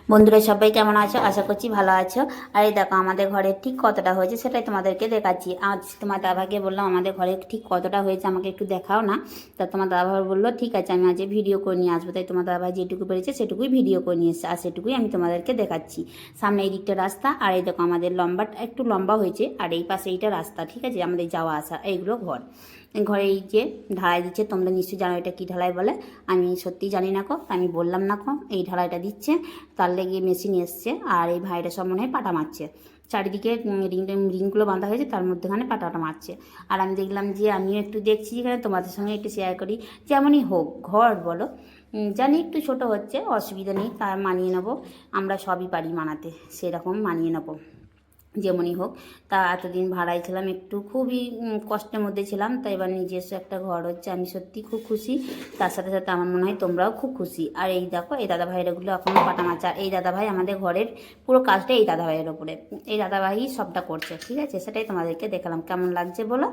বন্ধুরা সবাই কেমন আছো? আশা করছি ভালো আছো। আর এই দেখো আমাদের ঘরের ঠিক কতটা হয়েছে সেটাই তোমাদেরকে দেখাচ্ছি। আজ তোমার দাদাভাইকে বললাম আমাদের ঘরে ঠিক কতটা হয়েছে আমাকে একটু দেখাও না। তা তোমার দাদাভাই বললো ঠিক আছে আমি আজ ভিডিও করে নিয়ে আসবো। তাই তোমার দাদাভাই যেটুকু পেরেছে সেটুকুই ভিডিও করে নিয়ে এসেছে, আর সেটুকুই আমি তোমাদেরকে দেখাচ্ছি। সামনে এই দিকটা রাস্তা, আর এই দেখো আমাদের লম্বাটা একটু লম্বা হয়েছে, আর এই পাশে এইটা রাস্তা, ঠিক আছে, আমাদের যাওয়া আসা এইগুলো ঘর। ঘরে এই যে ঢালাই দিচ্ছে, তোমরা নিশ্চয়ই জানো এটা কী ঢালাই বলে। আমি সত্যিই জানি না কো, আমি বললাম না কো এই ঢালাইটা দিচ্ছে। তার লেগে মেশিন এসছে, আর এই ভাইটা সব মনে হয় পাটা মারছে। চারিদিকে রিংগুলো বাঁধা হয়েছে, তার মধ্যেখানে পাটাটা মারছে। আর আমি দেখলাম যে আমিও একটু দেখছি, যেখানে তোমাদের সঙ্গে একটু শেয়ার করি। যেমনই হোক ঘর বলো, জানি একটু ছোট হচ্ছে, অসুবিধা নেই, তা মানিয়ে নেবো। আমরা সবই পারি মানাতে, সেরকম মানিয়ে নেবো যেমনই হোক। তা এতদিন ভাড়ায় ছিলাম, একটু খুবই কষ্টের মধ্যে ছিলাম, তাই এবার নিজস্ব একটা ঘর হচ্ছে, আমি সত্যি খুব খুশি। তার সাথে সাথে আমার মনে হয় তোমরাও খুব খুশি। আর এই দেখো এই দাদাভাইরাগুলো এখনও পাটা মাচা, এই দাদাভাই আমাদের ঘরের পুরো কাজটা এই দাদাভাইয়ের ওপরে, এই দাদাভাই সবটা করছে, ঠিক আছে, সেটাই তোমাদেরকে দেখালাম। কেমন লাগছে বলো?